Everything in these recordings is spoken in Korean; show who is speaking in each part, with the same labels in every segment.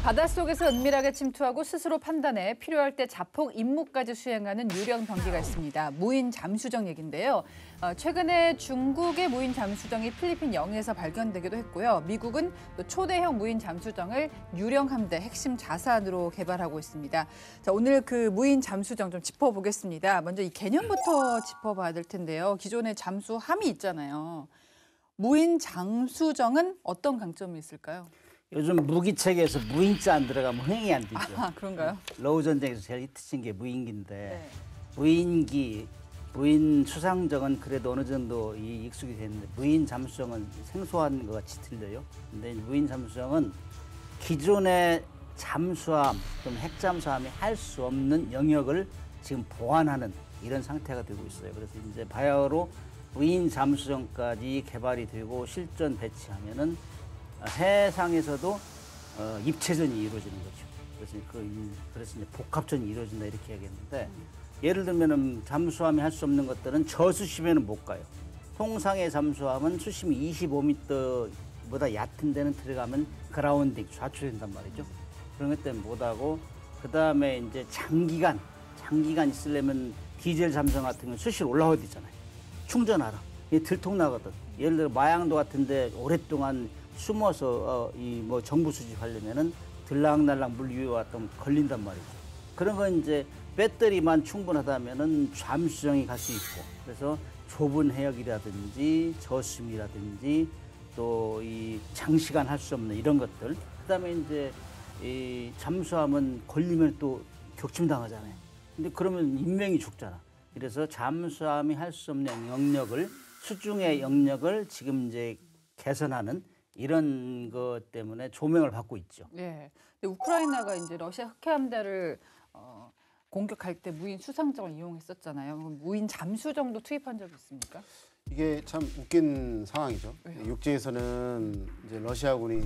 Speaker 1: 바닷속에서 은밀하게 침투하고 스스로 판단해 필요할 때 자폭 임무까지 수행하는 유령 병기가 있습니다. 무인 잠수정 얘긴데요. 최근에 중국의 무인 잠수정이 필리핀 영해에서 발견되기도 했고요. 미국은 또 초대형 무인 잠수정을 유령 함대 핵심 자산으로 개발하고 있습니다. 자, 오늘 그 무인 잠수정 좀 짚어보겠습니다. 먼저 이 개념부터 짚어봐야 될 텐데요. 기존에 잠수함이 있잖아요. 무인 잠수정은 어떤 강점이 있을까요?
Speaker 2: 요즘 무기체계에서 무인자 안 들어가면 흥행이 안 되죠.
Speaker 1: 아, 그런가요?
Speaker 2: 러우 전쟁에서 제일 히트친 게 무인기인데
Speaker 1: 네.
Speaker 2: 무인기, 무인 수상정은 그래도 어느 정도 익숙이 됐는데 무인 잠수정은 생소한 것 같이 들려요. 근데 무인 잠수정은 기존의 잠수함 또는 핵잠수함이 할 수 없는 영역을 지금 보완하는 이런 상태가 되고 있어요. 그래서 이제 바야흐로 무인 잠수정까지 개발이 되고 실전 배치하면은 해상에서도 입체전이 이루어지는 거죠. 그래서 이제 복합전이 이루어진다 이렇게 얘기했는데 예를 들면은 잠수함이 할 수 없는 것들은 저수심에는 못 가요. 통상의 잠수함은 수심이 25m보다 얕은 데는 들어가면 그라운딩 좌초된단 말이죠. 그런 것 때문에 못 하고 그 다음에 이제 장기간 있으려면 디젤 잠수함 같은 경우는 수시로 올라와야 되잖아요. 충전하라. 이게 들통나거든. 예를 들어 마양도 같은데 오랫동안 숨어서 정부 수집하려면은 들락날락 물 위에 왔다면 걸린단 말이죠. 그런 건 이제 배터리만 충분하다면은 잠수정이 갈 수 있고 그래서 좁은 해역이라든지 저수심이라든지 또 이 장시간 할 수 없는 이런 것들. 그다음에 이제 이 잠수함은 걸리면 또 격침당하잖아요. 근데 그러면 인명이 죽잖아. 그래서 잠수함이 할 수 없는 영역을 수중의 영역을 지금 이제 개선하는 이런 것 때문에 조명을 받고 있죠.
Speaker 1: 네. 근데 우크라이나가 이제 러시아 흑해함대를 공격할 때 무인 수상정을 이용했었잖아요. 그럼 무인 잠수정도 투입한 적이 있습니까?
Speaker 3: 이게 참 웃긴 상황이죠.
Speaker 1: 왜요?
Speaker 3: 육지에서는 이제 러시아군이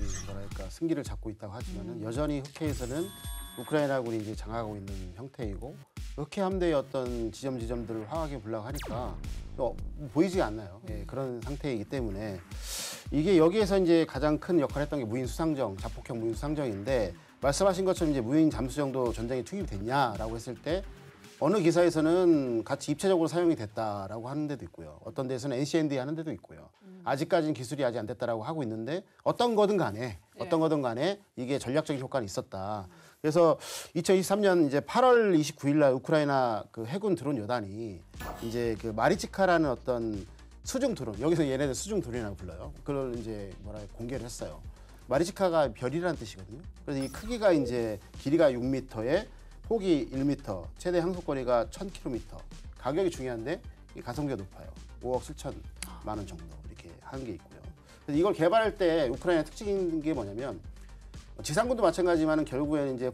Speaker 3: 승기를 잡고 있다고 하지만은 여전히 흑해에서는 우크라이나군이 이제 장악하고 있는 형태이고 흑해 함대의 어떤 지점들을 화하게 불락하니까 보이지 않나요? 예, 그런 상태이기 때문에 이게 여기에서 이제 가장 큰 역할을 했던 게 무인 수상정, 자폭형 무인 수상정인데 말씀하신 것처럼 이제 무인 잠수정도 전쟁에 투입이 됐냐라고 했을 때 어느 기사에서는 같이 입체적으로 사용이 됐다라고 하는 데도 있고요. 어떤 데서는 NCND 하는 데도 있고요. 아직까지는 기술이 아직 안 됐다라고 하고 있는데 어떤 거든 간에 이게 전략적인 효과는 있었다. 그래서 2023년 이제 8월 29일 날 우크라이나 그 해군 드론 여단이 이제 그 마리치카라는 어떤 수중 드론, 여기서 얘네들 수중 드론이라고 불러요. 그걸 이제 공개를 했어요. 마리치카가 별이라는 뜻이거든요. 그래서 이 크기가 이제 길이가 6m에 폭이 1m, 최대 항속거리가 1000km. 가격이 중요한데 이 가성비가 높아요. 5억 7천만 원 정도 이렇게 하는 게 있고요. 그래서 이걸 개발할 때 우크라이나 특징인 게 뭐냐면 지상군도 마찬가지지만 결국에는 이제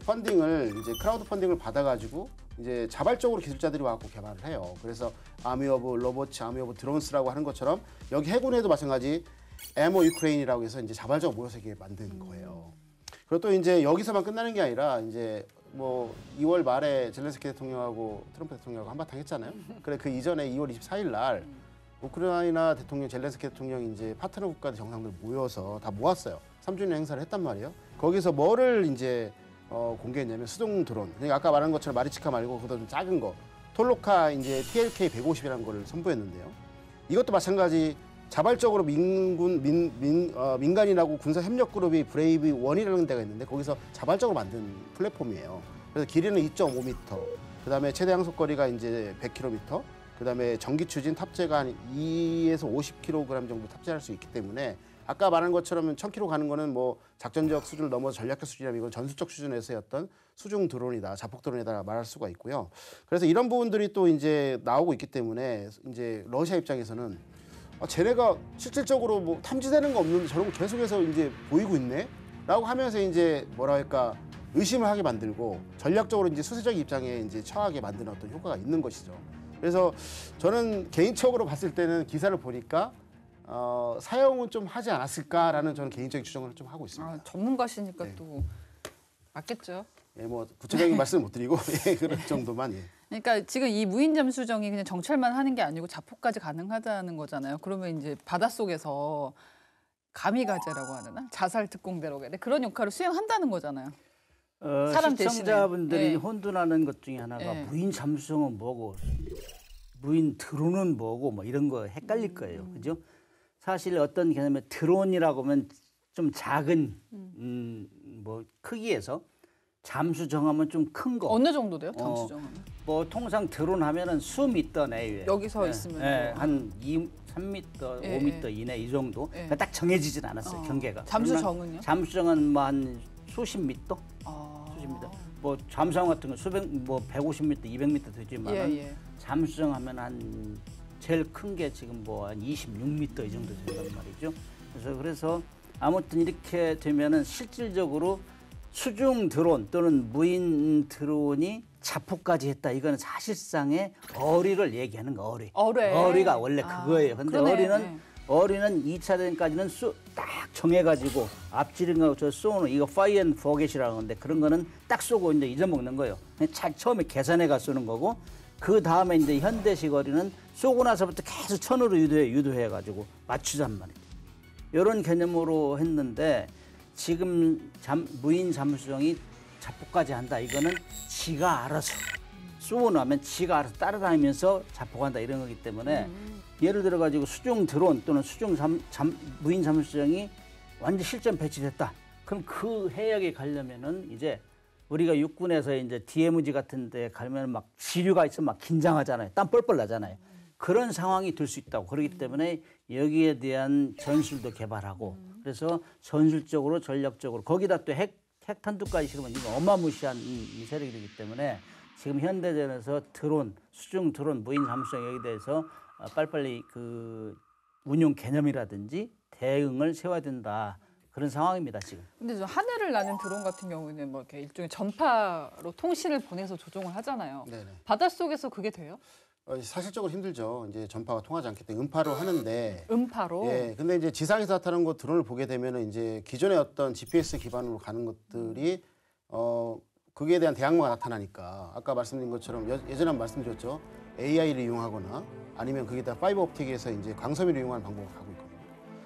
Speaker 3: 크라우드 펀딩을 받아가지고 이제 자발적으로 기술자들이 와갖고 개발을 해요. 그래서 아미 오브 로봇, 아미 오브 드론스라고 하는 것처럼 여기 해군에도 마찬가지 에모 유크레인이라고 해서 이제 자발적으로 모여서 이렇게 만든 거예요. 그리고 또 이제 여기서만 끝나는 게 아니라 이제 2월 말에 젤렌스키 대통령하고 트럼프 대통령하고 한바탕 했잖아요. 그래 그 이전에 2월 24일 날 우크라이나 대통령 젤렌스키 대통령이 이제 파트너 국가들 정상들 모여서 다 모았어요. 3주년 행사를 했단 말이에요. 거기서 뭐를 이제 공개했냐면 수동 드론. 그러니까 아까 말한 것처럼 마리치카 말고 그보다 좀 작은 거. 톨로카 이제 TLK 150이라는 거를 선보였는데요. 이것도 마찬가지 자발적으로 민간인하고 군사 협력 그룹이 브레이브 1이라는 데가 있는데 거기서 자발적으로 만든 플랫폼이에요. 그래서 길이는 2.5m. 그다음에 최대 항속거리가 이제 100km. 그다음에 전기 추진 탑재가 한 2에서 50kg 정도 탑재할 수 있기 때문에 아까 말한 것처럼 1000km 가는 거는 작전적 수준을 넘어서 전략적 수준이라면 이건 전술적 수준에서의 어떤 수중 드론이다, 자폭 드론이다 말할 수가 있고요. 그래서 이런 부분들이 또 이제 나오고 있기 때문에 이제 러시아 입장에서는 쟤네가 실질적으로 탐지되는 거 없는데 저런 거 계속해서 이제 보이고 있네? 라고 하면서 이제 의심을 하게 만들고 전략적으로 이제 수세적 입장에 이제 처하게 만드는 어떤 효과가 있는 것이죠. 그래서 저는 개인적으로 봤을 때는 기사를 보니까 사용은 좀 하지 않았을까라는 저는 개인적인 추정을 좀 하고 있습니다.
Speaker 1: 전문가시니까
Speaker 3: 네.
Speaker 1: 또 맞겠죠.
Speaker 3: 예, 구체적인 말씀 못 드리고 그런 정도만. 예.
Speaker 1: 그러니까 지금 이 무인 잠수정이 그냥 정찰만 하는 게 아니고 자폭까지 가능하다는 거잖아요. 그러면 이제 바닷속에서 가미가제라고 하나? 자살 특공대라고 해야 돼? 그런 역할을 수행한다는 거잖아요. 사람 대신에.
Speaker 2: 시청자분들이
Speaker 1: 예.
Speaker 2: 혼돈하는 것 중에 하나가
Speaker 1: 예.
Speaker 2: 무인 잠수정은 뭐고 무인 드론은 뭐고 뭐 이런 거 헷갈릴 거예요. 그죠? 사실 어떤 개념에 드론이라고 하면 좀 작은 뭐 크기에서 잠수정하면 좀 큰 거.
Speaker 1: 어느 정도 돼요? 잠수정은?
Speaker 2: 뭐 통상 드론 하면은 수미터 내외.
Speaker 1: 여기서 있으면
Speaker 2: 한 3미터,
Speaker 1: 예,
Speaker 2: 5미터 이내 이 정도.
Speaker 1: 예.
Speaker 2: 그러니까 딱 정해지진 않았어요, 경계가.
Speaker 1: 잠수정은요?
Speaker 2: 잠수정은 뭐 한 수십 미터?
Speaker 1: 아.
Speaker 2: 수십 미터. 뭐 잠수함 같은 거 수백 뭐 150m, 200m 되지만
Speaker 1: 예.
Speaker 2: 잠수정 하면 한 제일 큰 게 지금 뭐 한 26m 이 정도 된단 말이죠. 그래서 아무튼 이렇게 되면은 실질적으로 수중 드론 또는 무인 드론이 자폭까지 했다. 이거는 사실상의 어리를 얘기하는 거, 어리. 어리가 원래 그거예요. 근데
Speaker 1: 그러네.
Speaker 2: 어리는 2차 대전까지는 딱 정해가지고 앞지르는 거 쏘는 이거 파이어 앤 포겟이라고 하는데 그런 거는 딱 쏘고 이제 잊어먹는 거예요. 처음에 계산해가 쏘는 거고 그 다음에 이제 현대식 어리는 쏘고 나서부터 계속 천으로 유도해가지고 맞추잔 말이에요. 이런 개념으로 했는데 지금 무인 잠수정이 자폭까지 한다. 이거는 지가 알아서 쏘고 나면 지가 알아서 따라다니면서 자폭한다 이런 거기 때문에 예를 들어 가지고 수중 드론 또는 수중 무인 잠수정이 완전 실전 배치됐다. 그럼 그 해역에 가려면은 이제 우리가 육군에서 이제 DMZ 같은 데 가면 막 지류가 있으면 막 긴장하잖아요. 땀 뻘뻘 나잖아요. 그런 상황이 될 수 있다고. 그렇기 때문에 여기에 대한 전술도 개발하고 그래서 전술적으로 전략적으로 거기다 또 핵탄두까지 실으면 이거 어마무시한 이 세력이 되기 때문에 지금 현대전에서 드론, 수중 드론, 무인 잠수정 여기에 대해서 빨리빨리 그 운용 개념이라든지 대응을 세워야 된다. 그런 상황입니다, 지금.
Speaker 1: 근데 저 하늘을 나는 드론 같은 경우는 뭐 이렇게 일종의 전파로 통신을 보내서 조종을 하잖아요.
Speaker 3: 네네.
Speaker 1: 바닷속에서 그게 돼요?
Speaker 3: 사실적으로 힘들죠. 이제 전파가 통하지 않기 때문에 음파로 하는데.
Speaker 1: 음파로?
Speaker 3: 예. 근데 이제 지상에서 나타나는 거 드론을 보게 되면은 이제 기존의 어떤 GPS 기반으로 가는 것들이 그에 대한 대항마가 나타나니까 아까 말씀드린 것처럼 예전에 한번 말씀드렸죠. AI를 이용하거나 아니면 거기다 파이버 옵틱에서 이제 광섬유를 이용하는 방법을 가고 있거든요.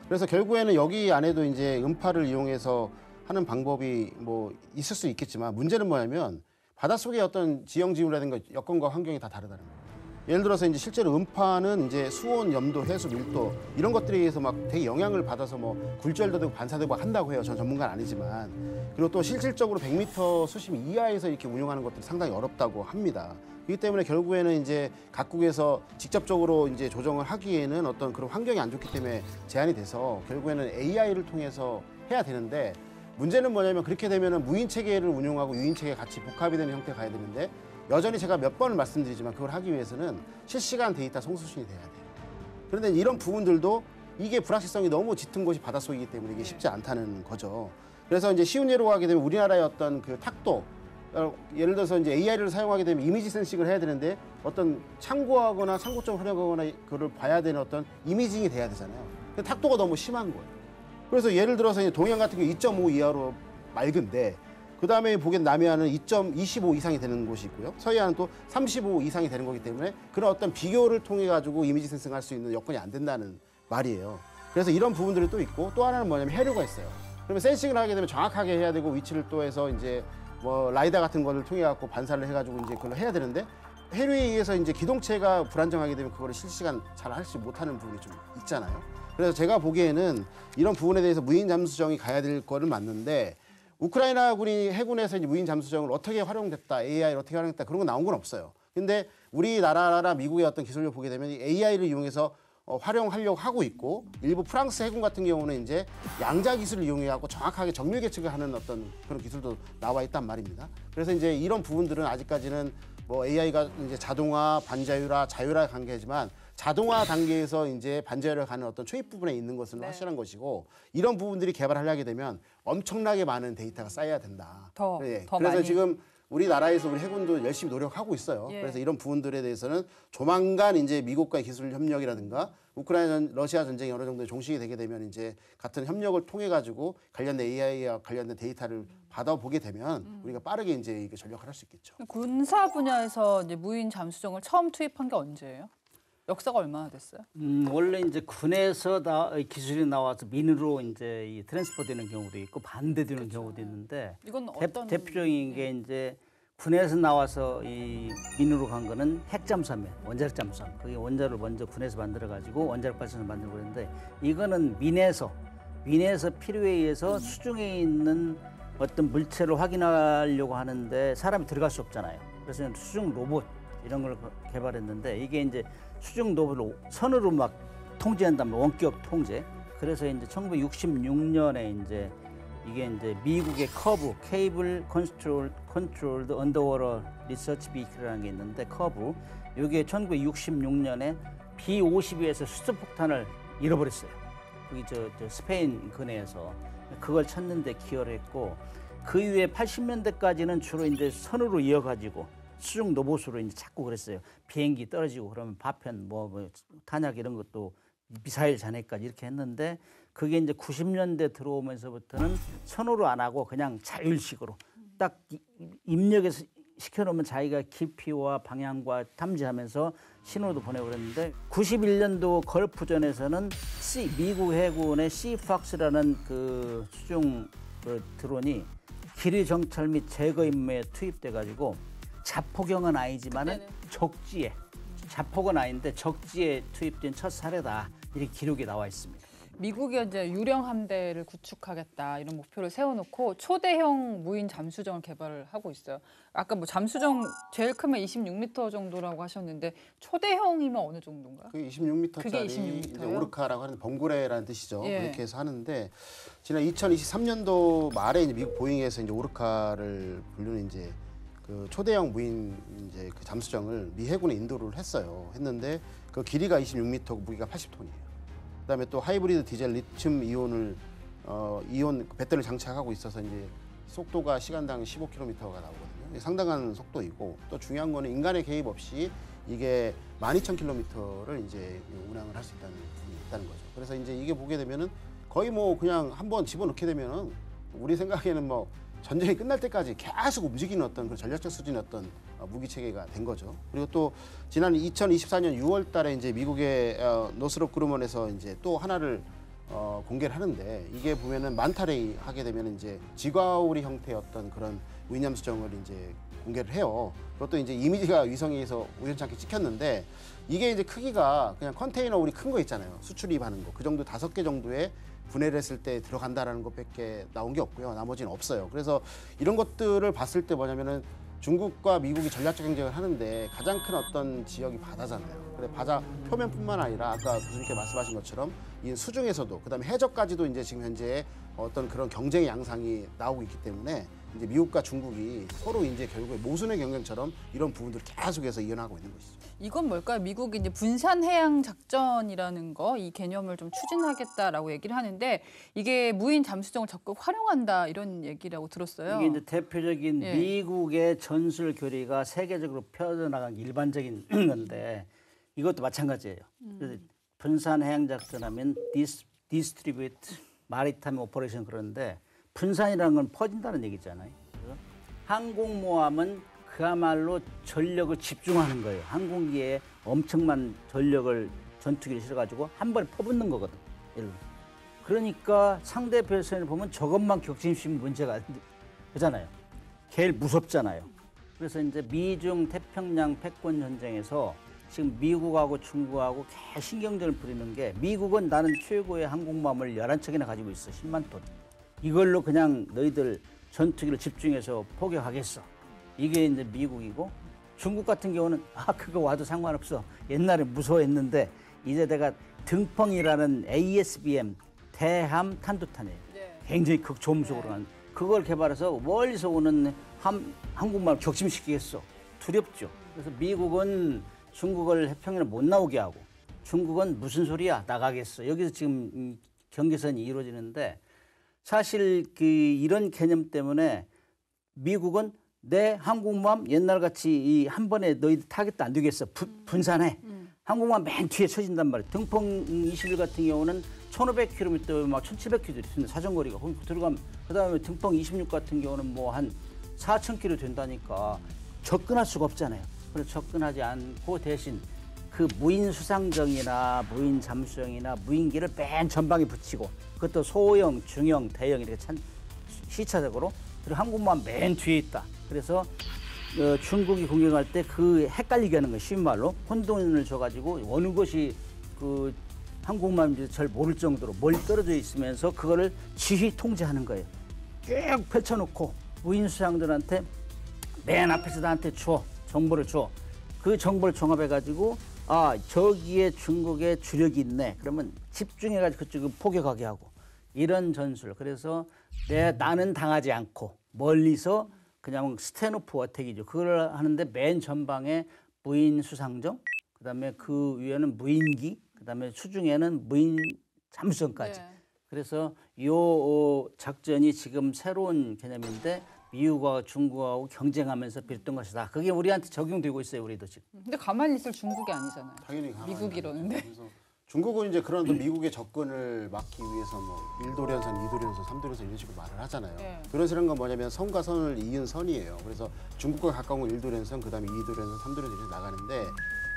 Speaker 3: 그래서 결국에는 여기 안에도 이제 음파를 이용해서 하는 방법이 뭐 있을 수 있겠지만 문제는 뭐냐면 바닷속의 어떤 지형 지형이라든가 여건과 환경이 다 다르다는 거예요. 예를 들어서 이제 실제로 음파는 이제 수온, 염도, 해수, 밀도 이런 것들에 의해서 막 되게 영향을 받아서 뭐 굴절도 되고 반사되고 막 한다고 해요. 전 전문가는 아니지만. 그리고 또 실질적으로 100m 수심 이하에서 이렇게 운용하는 것들이 상당히 어렵다고 합니다. 그렇기 때문에 결국에는 이제 각국에서 직접적으로 이제 조정을 하기에는 어떤 그런 환경이 안 좋기 때문에 제한이 돼서 결국에는 AI를 통해서 해야 되는데 문제는 뭐냐면 그렇게 되면은 무인 체계를 운용하고 유인 체계 같이 복합이 되는 형태가 가야 되는데 여전히 제가 몇 번을 말씀드리지만 그걸 하기 위해서는 실시간 데이터 송수신이 돼야 돼요. 그런데 이런 부분들도 이게 불확실성이 너무 짙은 곳이 바닷속이기 때문에 이게 쉽지 않다는 거죠. 그래서 이제 쉬운 예로 하게 되면 우리나라의 어떤 그 탁도 예를 들어서 이제 AI를 사용하게 되면 이미지 센싱을 해야 되는데 어떤 참고하거나 참고점 활용하거나 그걸 봐야 되는 어떤 이미징이 돼야 되잖아요. 근데 탁도가 너무 심한 거예요. 그래서 예를 들어서 이제 동해안 같은 경우 2.5 이하로 맑은데 그 다음에 보게 남해안은 2.25 이상이 되는 곳이 있고요. 서해안은 또 35 이상이 되는 거기 때문에 그런 어떤 비교를 통해 가지고 이미지 센싱할 수 있는 여건이 안 된다는 말이에요. 그래서 이런 부분들이 또 있고 또 하나는 뭐냐면 해류가 있어요. 그러면 센싱을 하게 되면 정확하게 해야 되고 위치를 또 해서 이제 뭐 라이다 같은 거를 통해 갖고 반사를 해가지고 이제 그걸 해야 되는데 해류에 의해서 이제 기동체가 불안정하게 되면 그거를 실시간 잘 할 수 못하는 부분이 좀 있잖아요. 그래서 제가 보기에는 이런 부분에 대해서 무인 잠수정이 가야 될 거는 맞는데 우크라이나군이 해군에서 이제 무인 잠수정을 어떻게 활용됐다, AI를 어떻게 활용했다 그런 거 나온 건 없어요. 근데 우리나라나 미국의 어떤 기술을 보게 되면 AI를 이용해서 활용하려고 하고 있고 일부 프랑스 해군 같은 경우는 이제 양자 기술을 이용해갖고 정확하게 정밀 계측을 하는 어떤 그런 기술도 나와 있단 말입니다. 그래서 이제 이런 부분들은 아직까지는 뭐 AI가 이제 자동화, 반자율화, 자율화 관계지만 자동화 단계에서 이제 반자율화 가는 어떤 초입 부분에 있는 것은 확실한 것이고 이런 부분들이 개발하려게 되면 엄청나게 많은 데이터가 쌓여야 된다.
Speaker 1: 더
Speaker 3: 그래서
Speaker 1: 많이.
Speaker 3: 지금 우리나라에서 우리 해군도 열심히 노력하고 있어요.
Speaker 1: 예.
Speaker 3: 그래서 이런 부분들에 대해서는 조만간 이제 미국과의 기술 협력이라든가 우크라이나 러시아 전쟁이 어느 정도 종식이 되게 되면 이제 같은 협력을 통해 가지고 관련된 AI와 관련된 데이터를 받아보게 되면 우리가 빠르게 이제 이게 전력을 할 수 있겠죠.
Speaker 1: 군사 분야에서 이제 무인 잠수정을 처음 투입한 게 언제예요? 역사가 얼마나 됐어요?
Speaker 2: 원래 이제 군에서 기술이 나와서 민으로 이제 이 트랜스포되는 경우도 있고 반대되는 경우도 있는데
Speaker 1: 이건 어떤
Speaker 2: 대표적인 게 이제 군에서 나와서 이 민으로 간 거는 핵잠수함이에요. 원자력 잠수함. 그게 원자를 먼저 군에서 만들어 가지고 원자력 발전소 만들고 그랬는데 이거는 민에서 필요에 의해서 수중에 있는 어떤 물체를 확인하려고 하는데 사람이 들어갈 수 없잖아요. 그래서 수중 로봇 이런 걸 개발했는데 이게 이제 수중 로봇을 선으로 막 통제한다면 원격 통제. 그래서 이제 1966년에 이제 이게 이제 미국의 커브 케이블 컨트롤드 언더워터 리서치 비클이라는 게 있는데 커브 이게 1966년에 B-52에서 수소폭탄을 잃어버렸어요. 거기 저 스페인 근해에서 그걸 찾는데 기여를 했고 그 이후에 80년대까지는 주로 이제 선으로 이어가지고 수중 로봇으로 이제 찾고 그랬어요. 비행기 떨어지고 그러면 파편 뭐 탄약 이런 것도 미사일 잔해까지 이렇게 했는데 그게 이제 90년대 들어오면서부터는 선으로 안 하고 그냥 자율식으로 딱 입력해서 시켜놓으면 자기가 깊이와 방향과 탐지하면서 신호도 보내고 그랬는데 91년도 걸프전에서는 미국 해군의 C-FOX라는 그 수중 그 드론이 기뢰 정찰 및 제거 임무에 투입돼가지고 자포경은 아니지만은 적지에 자폭은 아닌데 적지에 투입된 첫 사례다 이렇게 기록이 나와 있습니다.
Speaker 1: 미국이 이제 유령 함대를 구축하겠다 이런 목표를 세워놓고 초대형 무인 잠수정을 개발을 하고 있어요. 아까 뭐 잠수정 제일 크면 26m 정도라고 하셨는데 초대형이면 어느 정도인가요?
Speaker 3: 그게 26m짜리
Speaker 1: 그게 26m
Speaker 3: 이제
Speaker 1: 예요?
Speaker 3: 오르카라고 하는 범고래라는 뜻이죠.
Speaker 1: 예.
Speaker 3: 그렇게 해서 하는데 지난 2023년도 말에 이제 미국 보잉에서 이제 오르카를 부르는 이제 그 초대형 무인 이제 그 잠수정을 미 해군에 인도를 했는데 그 길이가 26m고 무게가 80톤이에요. 그다음에 또 하이브리드 디젤 리튬 이온 배터리를 장착하고 있어서 이제 속도가 시간당 15km가 나오거든요. 상당한 속도이고 또 중요한 거는 인간의 개입 없이 이게 12,000km를 이제 운항을 할 수 있다는 부분이 있다는 거죠. 그래서 이제 이게 보게 되면은 거의 뭐 그냥 한번 집어넣게 되면은 우리 생각에는 뭐 전쟁이 끝날 때까지 계속 움직이는 어떤 그 전략적 수준의 어떤 무기 체계가 된 거죠. 그리고 또 지난 2024년 6월 달에 이제 미국의 노스롭 그루먼에서 이제 또 하나를 공개를 하는데 이게 보면은 만타레이 하게 되면 이제 지과오리 형태의 어떤 그런 무인 잠수정을 이제 공개를 해요. 그것도 이제 이미지가 위성에서 우연찮게 찍혔는데 이게 이제 크기가 그냥 컨테이너 우리 큰 거 있잖아요. 수출입하는 거. 그 정도 5개 정도의 분해를 했을 때 들어간다라는 것밖에 나온 게 없고요. 나머지는 없어요. 그래서 이런 것들을 봤을 때 뭐냐면은 중국과 미국이 전략적 경쟁을 하는데 가장 큰 어떤 지역이 바다잖아요. 근데 바다 표면뿐만 아니라 아까 교수님께 말씀하신 것처럼 이 수중에서도 그다음에 해저까지도 이제 지금 현재 어떤 그런 경쟁의 양상이 나오고 있기 때문에 이제 미국과 중국이 서로 이제 결국에 모순의 경쟁처럼 이런 부분들을 계속해서 이어나가고 있는 것이죠.
Speaker 1: 이건 뭘까요? 미국이 이제 분산 해양 작전이라는 거 이 개념을 좀 추진하겠다라고 얘기를 하는데 이게 무인 잠수정을 적극 활용한다 이런 얘기라고 들었어요.
Speaker 2: 이게 이제 대표적인
Speaker 1: 예.
Speaker 2: 미국의 전술 교리가 세계적으로 펴져나간 일반적인 건데 이것도 마찬가지예요. 그래서 분산 해양 작전하면 디스트리뷰트 마리타임 오퍼레이션 그러는데 분산이라는 건 퍼진다는 얘기잖아요. 그래서 항공모함은 그야말로 전력을 집중하는 거예요. 항공기에 엄청난 전력을 전투기를 실어가지고 한 번에 퍼붓는 거거든. 그러니까 상대 배선을 보면 저것만 격침시키면 문제가 되잖아요. 제일 무섭잖아요. 그래서 이제 미중 태평양 패권 전쟁에서 지금 미국하고 중국하고 계속 신경전을 부리는 게 미국은 나는 최고의 항공모함을 11척이나 가지고 있어. 10만 톤. 이걸로 그냥 너희들 전투기를 집중해서 포격하겠어. 이게 이제 미국이고 중국 같은 경우는 그거 와도 상관없어. 옛날에 무서워했는데 이제 내가 등펑이라는 ASBM 대함 탄도탄이에요. 굉장히 극초음속으로 한 그걸 개발해서 멀리서 오는 항공모함을 격침시키겠어. 두렵죠. 그래서 미국은 중국을 해평양을 못 나오게 하고 중국은 무슨 소리야 나가겠어. 여기서 지금 경계선이 이루어지는데 사실 이런 개념 때문에 미국은 내 항공모함 옛날같이 한 번에 너희들 타겟도 안 되겠어. 분산해. 항공모함 맨 뒤에 쳐진단 말이에요. 등펑 21 같은 경우는 1500km, 막 1700km 있습니다. 사정거리가. 거기 들어가면 그다음에 등펑 26 같은 경우는 뭐 한 4000km 된다니까 접근할 수가 없잖아요. 그래서 접근하지 않고 대신 그 무인 수상정이나 무인 잠수정이나 무인기를 맨 전방에 붙이고 그것도 소형, 중형, 대형 이렇게 시차적으로 그리고 한국만 맨 뒤에 있다. 그래서 중국이 공격할 때 그 헷갈리게 하는 거예요. 쉬운 말로 혼돈을 줘가지고 어느 것이 그 한국만 잘 모를 정도로 멀리 떨어져 있으면서 그거를 지휘 통제하는 거예요. 쭉 펼쳐놓고 무인 수상들한테 맨 앞에서 나한테 정보를 줘. 그 정보를 종합해가지고 아 저기에 중국의 주력이 있네. 그러면 집중해가지고 그쪽을 포격하게 하고 이런 전술. 그래서 나는 당하지 않고 멀리서 그냥 스탠오프 어택이죠. 그걸 하는데 맨 전방에 무인 수상정, 그다음에 그 위에는 무인기, 그다음에 수중에는 무인 잠수정까지.
Speaker 1: 네.
Speaker 2: 그래서 이 작전이 지금 새로운 개념인데 미국과 중국하고 경쟁하면서 비롯된 것이다. 그게 우리한테 적용되고 있어요. 우리도 지금.
Speaker 1: 근데 가만히 있을 중국이 아니잖아요.
Speaker 3: 당연히 가만히
Speaker 1: 미국이 이러는데.
Speaker 3: 그래서 중국은 이제 그런 또 미국의 접근을 막기 위해서 뭐 1도련선, 2도련선, 3도련선 이런 식으로 말을 하잖아요.
Speaker 1: 네.
Speaker 3: 그런 건 뭐냐면 선과 선을 이은 선이에요. 그래서 중국과 가까운 건 1도련선, 그다음에 2도련선, 3도련선 이렇게 나가는데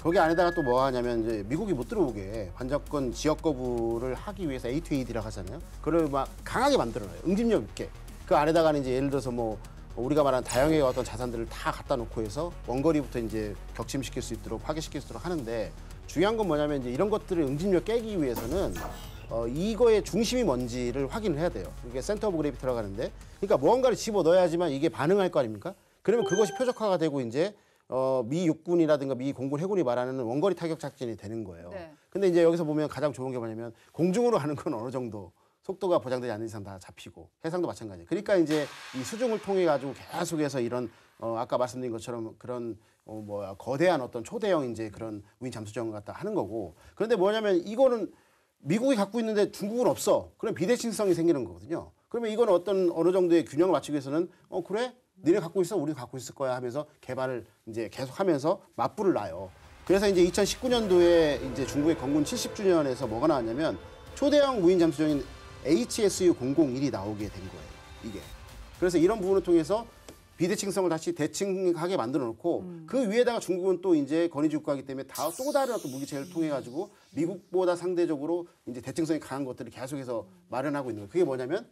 Speaker 3: 거기 안에다가 또 뭐 하냐면 이제 미국이 못 들어오게 반접권 지역 거부를 하기 위해서 A2AD라고 하잖아요. 그걸 막 강하게 만들어놔요. 응집력 있게. 그 안에다가는 이제 예를 들어서 뭐 우리가 말하는 다양의 어떤 자산들을 다 갖다 놓고 해서 원거리부터 이제 격침시킬 수 있도록 파괴시킬 수 있도록 하는데 중요한 건 뭐냐면 이제 이런 것들을 응집력 깨기 위해서는 이거의 중심이 뭔지를 확인을 해야 돼요. 이게 센터 오브 그래비티라고 하는데 그러니까 무언가를 집어 넣어야지만 이게 반응할 거 아닙니까? 그러면 그것이 표적화가 되고 이제 미 육군이라든가 미 공군 해군이 말하는 원거리 타격 작전이 되는 거예요.
Speaker 1: 네.
Speaker 3: 근데 이제 여기서 보면 가장 좋은 게 뭐냐면 공중으로 하는 건 어느 정도 속도가 보장되지 않는 이상 다 잡히고 해상도 마찬가지예요. 그러니까 이제 이 수중을 통해 가지고 계속해서 이런 아까 말씀드린 것처럼 그런 거대한 어떤 초대형 이제 그런 무인 잠수정 갖다 하는 거고. 그런데 뭐냐면 이거는 미국이 갖고 있는데 중국은 없어. 그럼 비대칭성이 생기는 거거든요. 그러면 이건 어느 정도의 균형을 맞추기 위해서는 그래? 니네 갖고 있어? 우리 갖고 있을 거야 하면서 개발을 이제 계속하면서 맞불을 놔요. 그래서 이제 2019년도에 이제 중국의 건군 70주년에서 뭐가 나왔냐면 초대형 무인 잠수정인 HSU-001이 나오게 된 거예요. 이게. 그래서 이런 부분을 통해서 비대칭성을 다시 대칭하게 만들어 놓고 그 위에다가 중국은 또 이제 건의주 국가이기 때문에 또 다른 어떤 무기체를 통해 가지고 미국보다 상대적으로 이제 대칭성이 강한 것들을 계속해서 마련하고 있는 거예요. 그게 뭐냐면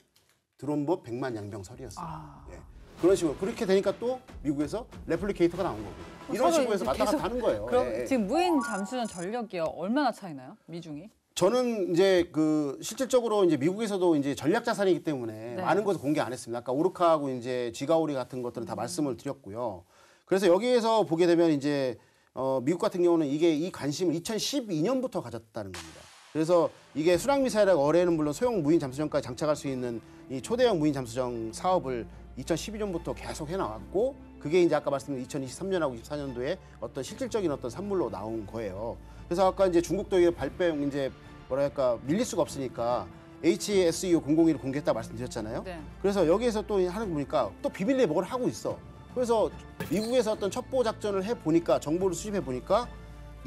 Speaker 3: 드론법 100만 양병설이었어요. 예. 그런 식으로 그렇게 되니까 또 미국에서 레플리케이터가 나온 거고 이런 식으로 해서 왔다 갔다 하는 거예요.
Speaker 1: 그럼
Speaker 3: 예.
Speaker 1: 지금 무인 잠수정 전력이 얼마나 차이나요? 미중이?
Speaker 3: 저는 이제 실질적으로 이제 미국에서도 이제 전략 자산이기 때문에
Speaker 1: 네.
Speaker 3: 많은 것을 공개 안 했습니다. 아까 오르카하고 이제 쥐가오리 같은 것들은 다 말씀을 드렸고요. 그래서 여기에서 보게 되면 이제 미국 같은 경우는 이 관심을 2012년부터 가졌다는 겁니다. 그래서 이게 순항미사일하고 어뢰는 물론 소형 무인 잠수정까지 장착할 수 있는 이 초대형 무인 잠수정 사업을 2012년부터 계속 해나왔고 그게 이제 아까 말씀드린 2023년하고 24년도에 어떤 실질적인 어떤 산물로 나온 거예요. 그래서 아까 이제 중국도 이게 발병 이제 뭐랄까 밀릴 수가 없으니까 HSU-001을 공개했다 말씀드렸잖아요.
Speaker 1: 네.
Speaker 3: 그래서 여기에서 또 하는 거 보니까 또 비밀리에 뭘 하고 있어. 그래서 미국에서 어떤 첩보 작전을 해 보니까 정보를 수집해 보니까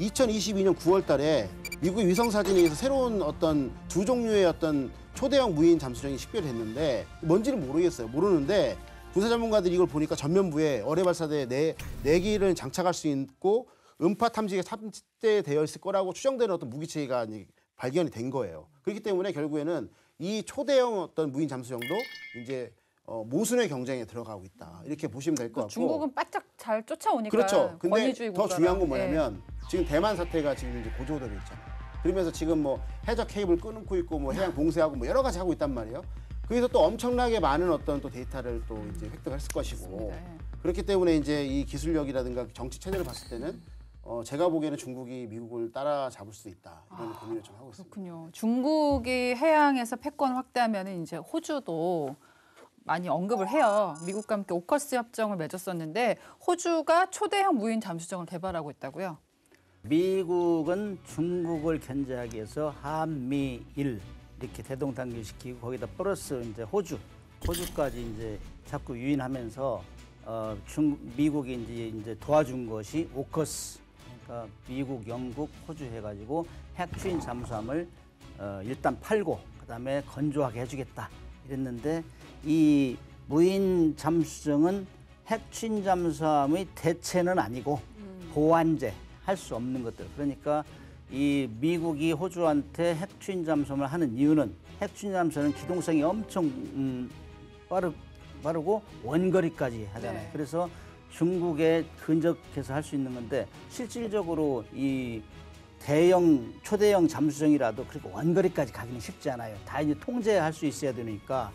Speaker 3: 2022년 9월 달에 미국의 위성 사진에 의해서 새로운 어떤 두 종류의 어떤 초대형 무인 잠수정이 식별됐는데 뭔지는 모르겠어요. 모르는데 군사 전문가들이 이걸 보니까 전면부에 어뢰 발사대 네 기를 장착할 수 있고 음파 탐지기가 탑재되어 있을 거라고 추정되는 어떤 무기체가 발견이 된 거예요. 그렇기 때문에 결국에는 이 초대형 어떤 무인 잠수정도 이제 모순의 경쟁에 들어가고 있다. 이렇게 보시면 될 것 같고.
Speaker 1: 중국은 바짝 잘 쫓아오니까.
Speaker 3: 그렇죠. 근데
Speaker 1: 권위주의
Speaker 3: 더
Speaker 1: 국가라.
Speaker 3: 중요한 건 뭐냐면 지금 대만 사태가 지금 이제 고조되고 있잖아요. 그러면서 지금 뭐 해저 케이블 끊고 있고 뭐 해양 봉쇄하고 뭐 여러 가지 하고 있단 말이에요. 거기서 또 엄청나게 많은 어떤 또 데이터를 또 이제 획득했을 것이고
Speaker 1: 맞습니다. 예.
Speaker 3: 그렇기 때문에 이제 이 기술력이라든가 정치 체제를 봤을 때는 제가 보기에는 중국이 미국을 따라잡을 수 있다 이런 고민을 좀 하고 있습니다.
Speaker 1: 그렇군요. 중국이 해양에서 패권 확대하면 이제 호주도 많이 언급을 해요. 미국과 함께 오커스 협정을 맺었었는데 호주가 초대형 무인 잠수정을 개발하고 있다고요.
Speaker 2: 미국은 중국을 견제하기 위해서 한미일 이렇게 대동단계시키고 거기다 플러스 이제 호주까지 이제 자꾸 유인하면서 미국이 이제 도와준 것이 오커스. 그러니까 미국, 영국, 호주 해가지고 핵추인 잠수함을 일단 팔고 그다음에 건조하게 해주겠다 이랬는데 이 무인 잠수정은 핵추인 잠수함의 대체는 아니고 보완제 할 수 없는 것들. 그러니까 이 미국이 호주한테 핵 추진 잠수함을 하는 이유는 핵 추진 잠수함은 기동성이 엄청 빠르고 원거리까지 하잖아요.
Speaker 1: 네.
Speaker 2: 그래서 중국에 근접해서 할 수 있는 건데 실질적으로 이 초대형 잠수정이라도 그렇게 원거리까지 가기는 쉽지 않아요. 다 이제 통제할 수 있어야 되니까.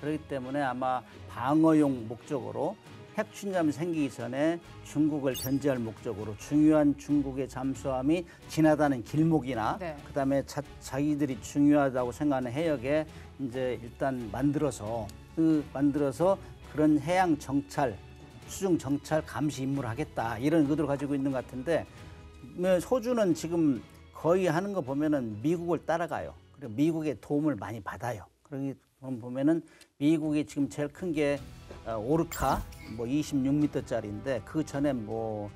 Speaker 2: 그렇기 때문에 아마 방어용 목적으로 핵 추진잠이 생기기 전에 중국을 견제할 목적으로 중요한 중국의 잠수함이 지나다니는 길목이나
Speaker 1: 네.
Speaker 2: 그다음에 자기들이 중요하다고 생각하는 해역에 이제 일단 만들어서 그런 해양 정찰, 수중 정찰 감시 임무를 하겠다 이런 의도를 가지고 있는 것 같은데 호주는 지금 거의 하는 거 보면은 미국을 따라가요. 그리고 미국의 도움을 많이 받아요. 그러기 보면은 미국이 지금 제일 큰 게 오르카 뭐 26m짜리인데 그 전에 뭐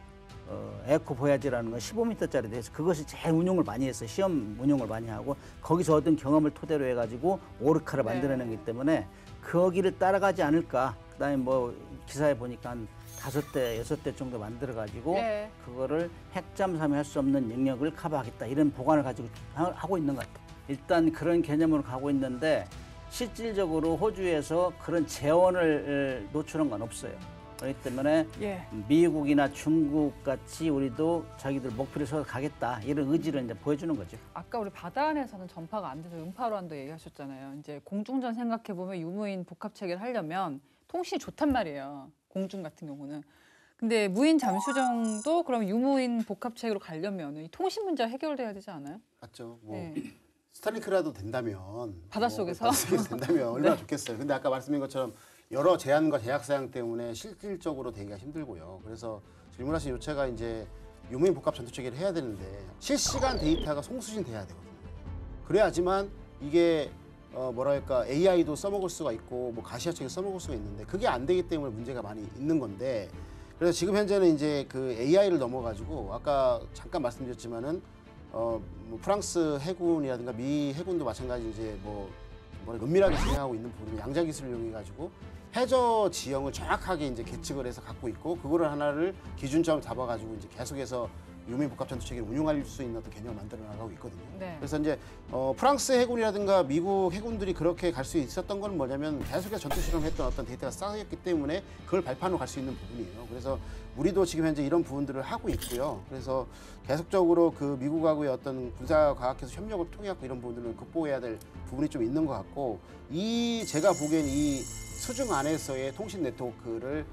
Speaker 2: 에코 보야지라는 건 15m짜리 돼서 그것이 제일 운용을 많이 했어요. 시험 운용을 많이 하고 거기서 얻은 경험을 토대로 해가지고 오르카를 만들어낸 거기 때문에 거기를 따라가지 않을까. 그다음에 뭐 기사에 보니까 한 5대, 6대 정도 만들어가지고
Speaker 1: 네.
Speaker 2: 그거를 핵잠수함이 할 수 없는 영역을 커버하겠다 이런 보관을 가지고 하고 있는 것 같아요. 일단 그런 개념으로 가고 있는데 실질적으로 호주에서 그런 재원을 노출한 건 없어요. 그렇기 때문에 미국이나 중국 같이 우리도 자기들 목표를 세워 가겠다 이런 의지를 이제 보여주는 거죠.
Speaker 1: 아까 우리 바다 안에서는 전파가 안 돼서 음파로한도 얘기하셨잖아요. 이제 공중전 생각해 보면 유무인 복합 체계를 하려면 통신이 좋단 말이에요. 공중 같은 경우는. 근데 무인 잠수정도 그럼 유무인 복합 체계로 가려면 이 통신 문제가 해결돼야 되지 않아요?
Speaker 3: 맞죠. 뭐
Speaker 1: 네.
Speaker 3: 스타링크라도 된다면
Speaker 1: 바닷속에서?
Speaker 3: 바닷속에서 된다면 얼마나 좋겠어요. 근데 아까 말씀드린 것처럼 여러 제한과 제약 사항 때문에 실질적으로 되기가 힘들고요. 그래서 질문하신 요체가 이제 유무인 복합 전투 체계를 해야 되는데 실시간 데이터가 송수신돼야 되거든요. 그래야지만 이게 뭐랄까 AI도 써먹을 수가 있고 뭐 가시화책을 써먹을 수가 있는데 그게 안 되기 때문에 문제가 많이 있는 건데 그래서 지금 현재는 이제 그 AI를 넘어가지고 아까 잠깐 말씀드렸지만은 뭐 프랑스 해군이라든가 미 해군도 마찬가지 이제 은밀하게 진행하고 있는 부분이 양자 기술을 이용해 가지고 해저 지형을 정확하게 이제 계측을 해서 갖고 있고 그거를 하나를 기준점을 잡아가지고 이제 계속해서 유무인 복합 전투 체계를 운용할 수 있는 어떤 개념을 만들어 나가고 있거든요.
Speaker 1: 네.
Speaker 3: 그래서 이제 프랑스 해군이라든가 미국 해군들이 그렇게 갈 수 있었던 건 뭐냐면 계속해서 전투 실험했던 어떤 데이터가 쌓였기 때문에 그걸 발판으로 갈 수 있는 부분이에요. 그래서 우리도 지금 현재 이런 부분들을 하고 있고요. 그래서 계속적으로 그 미국하고의 어떤 군사 과학기술 협력을 통해 갖고 이런 부분들은 극복해야 될 부분이 좀 있는 것 같고 제가 보기엔 이 수중 안에서의 통신 네트워크를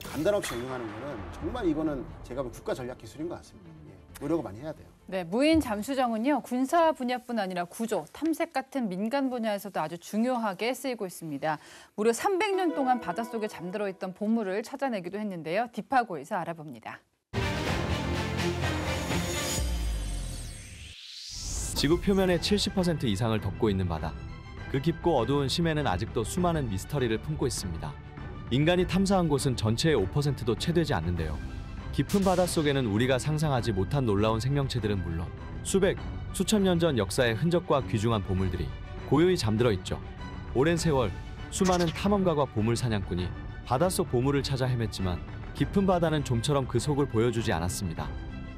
Speaker 3: 간단 없이 운영하는 거는 정말 이거는 제가 보면 국가 전략 기술인 것 같습니다. 예, 노력을 많이 해야 돼요.
Speaker 1: 네, 무인 잠수정은요 군사 분야뿐 아니라 구조, 탐색 같은 민간 분야에서도 아주 중요하게 쓰이고 있습니다. 무려 300년 동안 바닷속에 잠들어 있던 보물을 찾아내기도 했는데요. 디파고에서 알아봅니다.
Speaker 4: 지구 표면의 70% 이상을 덮고 있는 바다. 그 깊고 어두운 심해는 아직도 수많은 미스터리를 품고 있습니다. 인간이 탐사한 곳은 전체의 5%도 채 되지 않는데요. 깊은 바닷속에는 우리가 상상하지 못한 놀라운 생명체들은 물론 수백, 수천 년 전 역사의 흔적과 귀중한 보물들이 고요히 잠들어 있죠. 오랜 세월 수많은 탐험가와 보물 사냥꾼이 바닷속 보물을 찾아 헤맸지만 깊은 바다는 좀처럼 그 속을 보여주지 않았습니다.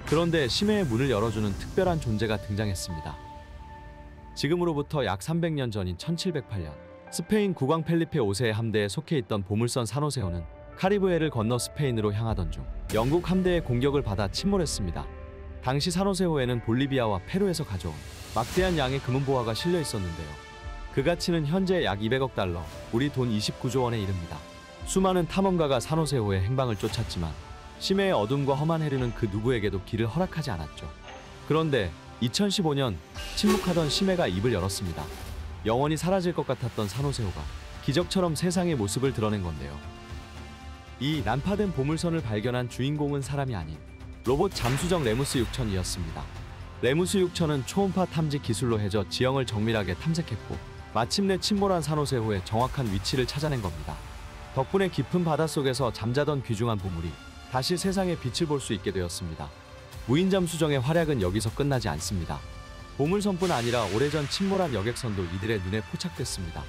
Speaker 4: 그런데 심해의 문을 열어주는 특별한 존재가 등장했습니다. 지금으로부터 약 300년 전인 1708년 스페인 국왕 펠리페 5세의 함대에 속해 있던 보물선 산호세호는 카리브해를 건너 스페인으로 향하던 중 영국 함대의 공격을 받아 침몰했습니다. 당시 산호세호에는 볼리비아와 페루에서 가져온 막대한 양의 금은보화가 실려 있었는데요. 그 가치는 현재 약 200억 달러, 우리 돈 29조 원에 이릅니다. 수많은 탐험가가 산호세호의 행방을 쫓았지만 심해의 어둠과 험한 해류는 그 누구에게도 길을 허락하지 않았죠. 그런데 2015년 침묵하던 심해가 입을 열었습니다. 영원히 사라질 것 같았던 산호세호가 기적처럼 세상의 모습을 드러낸 건데요. 이 난파된 보물선을 발견한 주인공은 사람이 아닌 로봇 잠수정 레무스 6000이었습니다. 레무스 6000은 초음파 탐지 기술로 해저 지형을 정밀하게 탐색했고 마침내 침몰한 산호세호의 정확한 위치를 찾아낸 겁니다. 덕분에 깊은 바닷속에서 잠자던 귀중한 보물이 다시 세상의 빛을 볼 수 있게 되었습니다. 무인 잠수정의 활약은 여기서 끝나지 않습니다. 보물선뿐 아니라 오래전 침몰한 여객선도 이들의 눈에 포착됐습니다.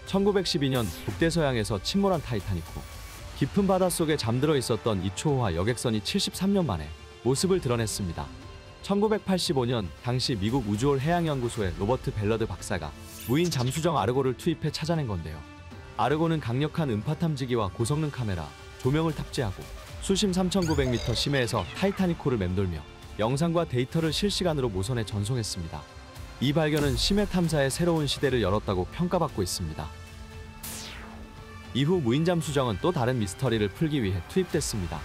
Speaker 4: 1912년 북대서양에서 침몰한 타이타닉호. 깊은 바닷속에 잠들어 있었던 이 초호화 여객선이 73년 만에 모습을 드러냈습니다. 1985년 당시 미국 우주홀 해양연구소의 로버트 벨러드 박사가 무인 잠수정 아르고를 투입해 찾아낸 건데요. 아르고는 강력한 음파 탐지기와 고성능 카메라, 조명을 탑재하고 수심 3,900m 심해에서 타이타닉호를 맴돌며 영상과 데이터를 실시간으로 모선해 전송했습니다. 이 발견은 심해 탐사의 새로운 시대를 열었다고 평가받고 있습니다. 이후 무인 잠수정은 또 다른 미스터리를 풀기 위해 투입됐습니다.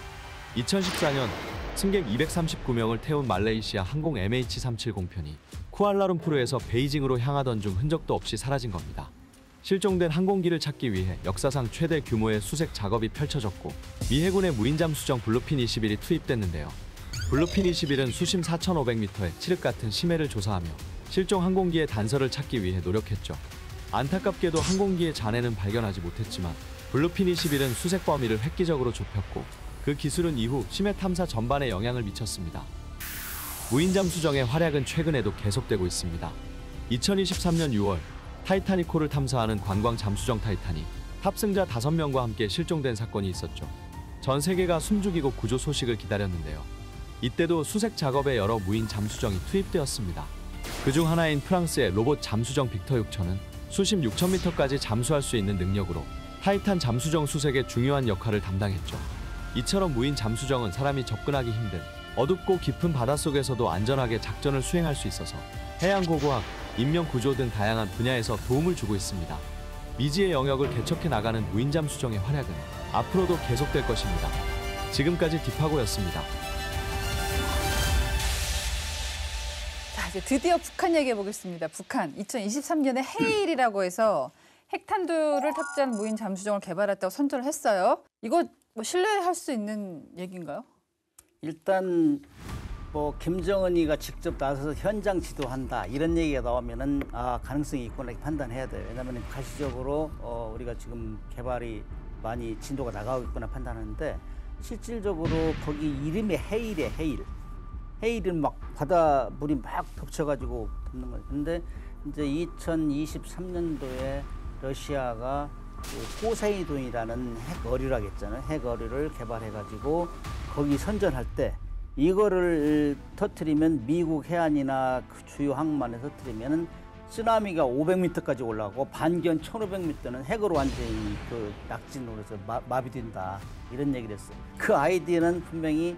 Speaker 4: 2014년 승객 239명을 태운 말레이시아 항공 MH370편이 쿠알라룸푸르에서 베이징으로 향하던 중 흔적도 없이 사라진 겁니다. 실종된 항공기를 찾기 위해 역사상 최대 규모의 수색 작업이 펼쳐졌고 미 해군의 무인 잠수정 블루핀 21이 투입됐는데요. 블루핀 21은 수심 4,500m의 칠흑 같은 심해를 조사하며 실종 항공기의 단서를 찾기 위해 노력했죠. 안타깝게도 항공기의 잔해는 발견하지 못했지만 블루핀 21은 수색 범위를 획기적으로 좁혔고 그 기술은 이후 심해 탐사 전반에 영향을 미쳤습니다. 무인 잠수정의 활약은 최근에도 계속되고 있습니다. 2023년 6월 타이타닉호를 탐사하는 관광 잠수정 타이탄이 탑승자 5명과 함께 실종된 사건이 있었죠. 전 세계가 숨죽이고 구조 소식을 기다렸는데요. 이때도 수색 작업에 여러 무인 잠수정이 투입되었습니다. 그중 하나인 프랑스의 로봇 잠수정 빅터 6000은 수심 6,000m까지 잠수할 수 있는 능력으로 타이탄 잠수정 수색의 중요한 역할을 담당했죠. 이처럼 무인 잠수정은 사람이 접근하기 힘든 어둡고 깊은 바닷속에서도 안전하게 작전을 수행할 수 있어서 해양고고학, 인명구조 등 다양한 분야에서 도움을 주고 있습니다. 미지의 영역을 개척해 나가는 무인 잠수정의 활약은 앞으로도 계속될 것입니다. 지금까지 딥하고였습니다.
Speaker 1: 자, 이제 드디어 북한 얘기해 보겠습니다. 북한 2023년에 헤일이라고 해서 핵탄두를 탑재한 무인 잠수정을 개발했다고 선전을 했어요. 이거 뭐 신뢰할 수 있는 얘기인가요?
Speaker 2: 일단 뭐 김정은이가 직접 나서서 현장 지도한다 이런 얘기가 나오면은 가능성이 있구나 이렇게 판단해야 돼요. 왜냐하면 가시적으로 우리가 지금 개발이 많이 진도가 나가고 있구나 판단하는데 실질적으로 거기 이름이 헤일이에요. 헤일은 막 바다 물이 막 덮쳐가지고 덮는 거예요. 근데 이제 2023년도에 러시아가 그 포세이돈이라는 핵어류라고 했잖아요. 핵어류를 개발해가지고 거기 선전할 때 이거를 터뜨리면 미국 해안이나 그 주요 항만에 터뜨리면은 쓰나미가 500m까지 올라가고 반경 1,500m는 핵으로 완전히 그 낙진으로 해서 마비된다 이런 얘기를 했어요. 그 아이디어는 분명히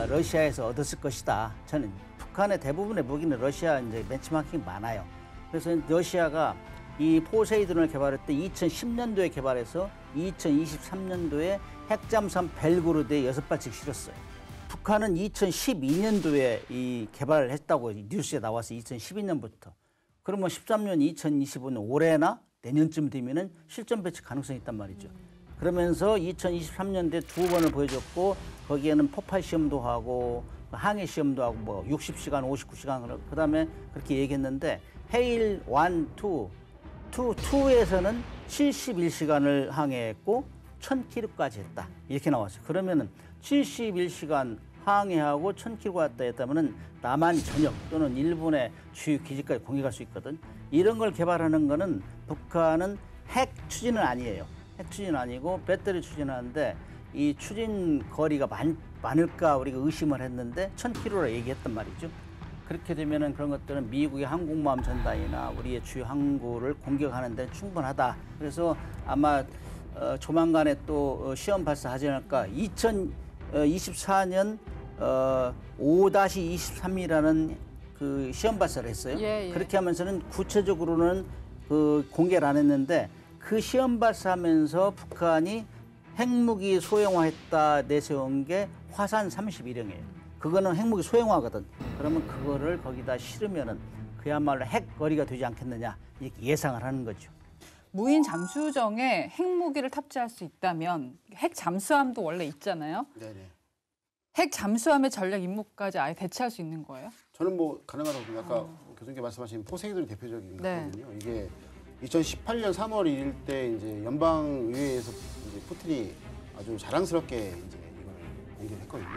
Speaker 2: 러시아에서 얻었을 것이다. 저는 북한의 대부분의 무기는 러시아 이제 벤치마킹이 많아요. 그래서 러시아가 이 포세이돈을 개발할 때 2010년도에 개발해서 2023년도에 핵잠수함 벨고로드에 6발씩 실었어요. 북한은 2012년도에 이 개발을 했다고 뉴스에 나와서 2012년부터. 그러면 13년, 2025년 올해나 내년쯤 되면은 실전 배치 가능성이 있단 말이죠. 그러면서 2023년도에 2번을 보여줬고 거기에는 폭발 시험도 하고 항해 시험도 하고 뭐 60시간, 59시간 그다음에 그렇게 얘기했는데 헤일 1, 2에서는 71시간을 항해했고 1000km까지 했다. 이렇게 나왔어요. 그러면은 71시간 항해하고 1000km 갔다 했다면은 남한 전역 또는 일본의 주요 기지까지 공격할 수 있거든. 이런 걸 개발하는 거는 북한은 핵 추진은 아니에요. 핵 추진은 아니고 배터리 추진하는데 이 추진 거리가 많을까 우리가 의심을 했는데 1000km라 얘기했단 말이죠. 그렇게 되면은 그런 것들은 미국의 항공모함 전단이나 우리의 주요 항구를 공격하는 데는 충분하다. 그래서 아마 조만간에 또 시험 발사하지 않을까. 2024년 5-23이라는 그 시험 발사를 했어요.
Speaker 1: 예.
Speaker 2: 그렇게 하면서는 구체적으로는 그 공개를 안 했는데 그 시험 발사하면서 북한이 핵무기 소형화했다 내세운 게 화산 31형이에요. 그거는 핵무기 소형화거든. 그러면 그거를 거기다 실으면은 그야말로 핵거리가 되지 않겠느냐 이렇게 예상을 하는 거죠.
Speaker 1: 무인 잠수정에 핵무기를 탑재할 수 있다면 핵 잠수함도 원래 있잖아요.
Speaker 3: 네네.
Speaker 1: 핵 잠수함의 전략 임무까지 아예 대체할 수 있는 거예요?
Speaker 3: 저는 뭐 가능하다고 봅니다. 아까 교수님께 말씀하신 포세이돈이 대표적인
Speaker 1: 네.
Speaker 3: 거거든요. 이게 2018년 3월 1일 때 이제 연방의회에서 이제 푸틴이 아주 자랑스럽게 이제 이걸 공개를 했거든요.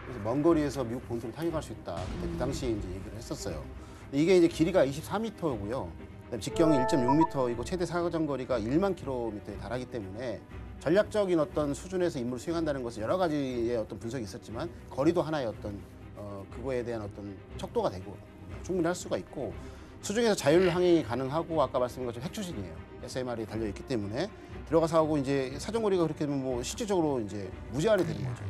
Speaker 3: 그래서 먼 거리에서 미국 본토를 타격할 수 있다. 그때 그 당시에 이제 얘기를 했었어요. 이게 이제 길이가 24m고요. 직경이 1.6m이고 최대 사정거리가 1만 km에 달하기 때문에 전략적인 어떤 수준에서 임무를 수행한다는 것은 여러 가지의 어떤 분석이 있었지만 거리도 하나의 어떤 그거에 대한 어떤 척도가 되고 충분히 할 수가 있고 수중에서 자율 항행이 가능하고 아까 말씀드린 것처럼 핵 추진이에요. SMR이 달려 있기 때문에 들어가서 하고 이제 사정거리가 그렇게 되면 뭐 실질적으로 이제 무제한이 되는 거죠.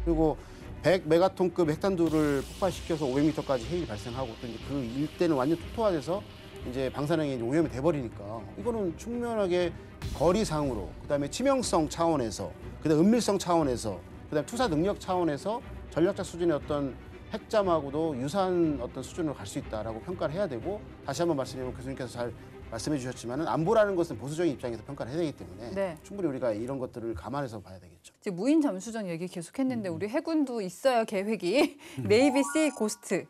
Speaker 3: 그리고 100메가톤급 핵탄두를 폭발시켜서 500m까지 해일이 발생하고 또 이제 그 일대는 완전 토토화돼서 이제 방사능이 이제 오염이 돼버리니까 이거는 충분하게 거리상으로 그다음에 치명성 차원에서 그다음에 은밀성 차원에서 그다음에 투사 능력 차원에서 전략적 수준의 어떤 핵잠하고도 유사한 어떤 수준으로 갈 수 있다라고 평가를 해야 되고 다시 한번 말씀드리면 교수님께서 잘 말씀해 주셨지만은 안보라는 것은 보수적인 입장에서 평가를 해야 되기 때문에
Speaker 1: 네.
Speaker 3: 충분히 우리가 이런 것들을 감안해서 봐야 되겠죠.
Speaker 1: 지금 무인 잠수정 얘기 계속했는데 우리 해군도 있어요 계획이 네이비 씨 고스트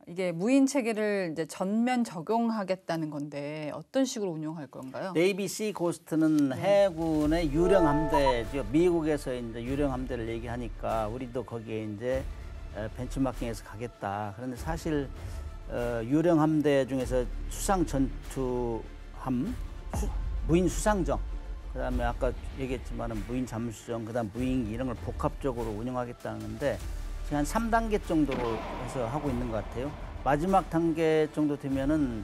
Speaker 1: 이게 무인 체계를 이제 전면 적용하겠다는 건데 어떤 식으로 운용할 건가요?
Speaker 2: 네이비 씨 고스트는 해군의 유령 함대죠. 미국에서 이제 유령 함대를 얘기하니까 우리도 거기에 이제 벤치마킹해서 가겠다. 그런데 사실 유령 함대 중에서 수상 전투함, 무인 수상정, 그다음에 아까 얘기했지만은 무인 잠수정, 그다음 무인기 이런 걸 복합적으로 운영하겠다는데 지금 한 3단계 정도로 해서 하고 있는 것 같아요. 마지막 단계 정도 되면은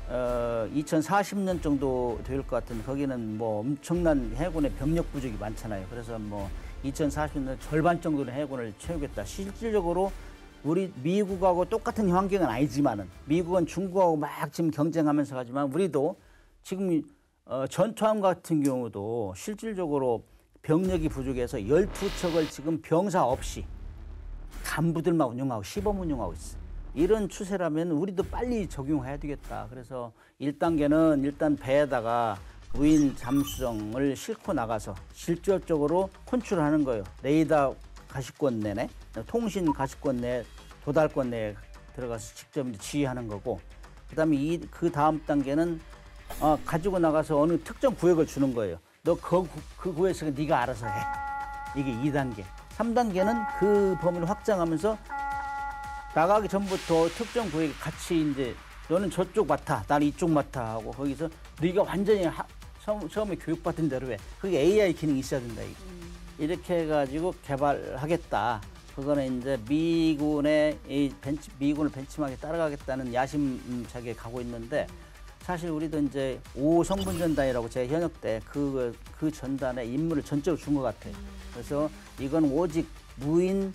Speaker 2: 2040년 정도 될 것 같은데 거기는 뭐 엄청난 해군의 병력 부족이 많잖아요. 그래서 뭐 2040년 절반 정도는 해군을 채우겠다. 실질적으로 우리 미국하고 똑같은 환경은 아니지만은 미국은 중국하고 막 지금 경쟁하면서 하지만 우리도 지금 전투함 같은 경우도 실질적으로 병력이 부족해서 12척을 지금 병사 없이 간부들만 운영하고 시범 운영하고 있어. 이런 추세라면 우리도 빨리 적용해야 되겠다. 그래서 1단계는 일단 배에다가 무인 잠수정을 싣고 나가서 실질적으로 컨트롤하는 거예요. 레이더 가시권 내내, 통신 가시권 내, 도달권 내에 들어가서 직접 지휘하는 거고, 그다음에 그 다음 단계는 가지고 나가서 어느 특정 구역을 주는 거예요. 너 그 구역에서 네가 알아서 해. 이게 2단계. 3단계는 그 범위를 확장하면서 나가기 전부터 특정 구역에 같이 이제 너는 저쪽 맡아, 나는 이쪽 맡아 하고 거기서 네가 완전히 처음에 교육받은 대로 해. 그게 AI 기능이 있어야 된다. 이렇게 해가지고 개발하겠다. 그거는 이제 미군의 미군을 벤치마크에 따라가겠다는 야심차게 가고 있는데 사실 우리도 이제 5성분 전단이라고 제 현역 때 그 전단에 임무를 전적으로 준 것 같아요. 그래서 이건 오직 무인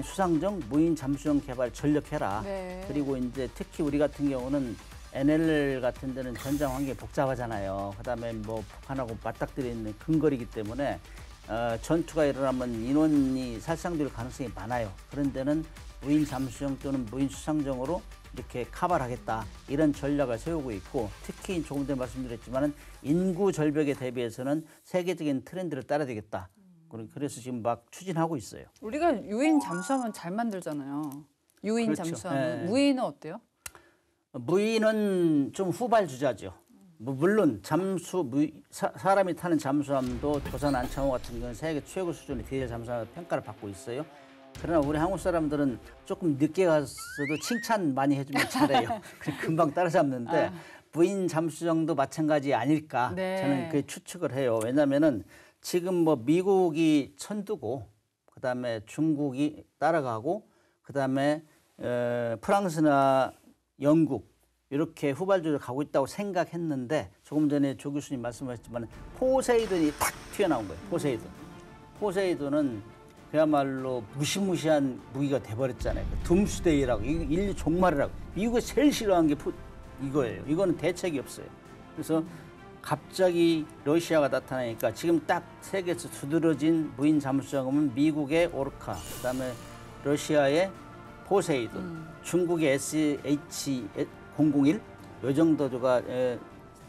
Speaker 2: 수상정, 무인 잠수정 개발 전력해라.
Speaker 1: 네.
Speaker 2: 그리고 이제 특히 우리 같은 경우는 NL 같은 데는 전장 환경이 복잡하잖아요. 그다음에 뭐 북한하고 맞닥뜨려 있는 근거리이기 때문에 전투가 일어나면 인원이 살상될 가능성이 많아요. 그런 데는 무인 잠수정 또는 무인 수상정으로 이렇게 커버를 하겠다. 이런 전략을 세우고 있고 특히 조금 전에 말씀드렸지만 인구 절벽에 대비해서는 세계적인 트렌드를 따라야 되겠다. 그래서 지금 막 추진하고 있어요.
Speaker 1: 우리가 유인 잠수함은 잘 만들잖아요. 유인
Speaker 2: 그렇죠.
Speaker 1: 잠수함은.
Speaker 2: 네.
Speaker 1: 무인은 어때요?
Speaker 2: 무인은 좀 후발주자죠. 물론 사람이 타는 잠수함도 도산 안창호 같은 경우는 세계 최고 수준의 디젤 잠수함 평가를 받고 있어요. 그러나 우리 한국 사람들은 조금 늦게 갔어도 칭찬 많이 해주면 잘해요. 금방 따라잡는데 무인 잠수정도 마찬가지 아닐까
Speaker 1: 네.
Speaker 2: 저는 그 추측을 해요. 왜냐하면은 지금 뭐 미국이 선두고 그다음에 중국이 따라가고 그다음에 프랑스나 영국 이렇게 후발주로 가고 있다고 생각했는데 조금 전에 조 교수님 말씀하셨지만 포세이돈이 탁 튀어나온 거예요. 포세이돈은 그야말로 무시무시한 무기가 돼버렸잖아요. 둠스데이라고 인류 종말이라고 미국이 제일 싫어하는 게 이거예요. 이거는 대책이 없어요. 그래서 갑자기 러시아가 나타나니까 지금 딱 세계에서 두드러진 무인 잠수정은 미국의 오르카, 그다음에 러시아의 포세이돈, 중국의 SH-001 요 정도가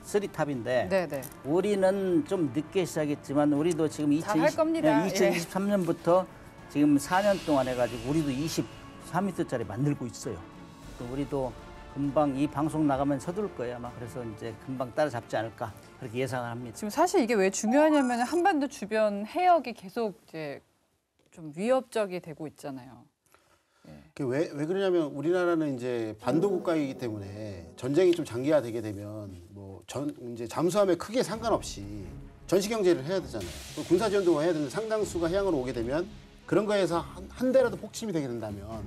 Speaker 2: 3탑인데
Speaker 1: 네네.
Speaker 2: 우리는 좀 늦게 시작했지만 우리도 지금
Speaker 1: 잘할 겁니다.
Speaker 2: 2023년부터 지금 4년 동안 해가지고 우리도 24m짜리 만들고 있어요. 우리도 금방 이 방송 나가면 서둘 거예요 아마. 그래서 이제 금방 따라잡지 않을까 그렇게 예상을 합니다.
Speaker 1: 지금 사실 이게 왜 중요하냐면 한반도 주변 해역이 계속 이제 좀 위협적이 되고 있잖아요.
Speaker 3: 왜 그러냐면 우리나라는 이제 반도 국가이기 때문에 전쟁이 좀 장기화되게 되면 이제 잠수함에 크게 상관없이 전시 경제를 해야 되잖아요. 또 군사 지원도 해야 되는데 상당수가 해양으로 오게 되면 그런 거에서 한 대라도 폭침이 되게 된다면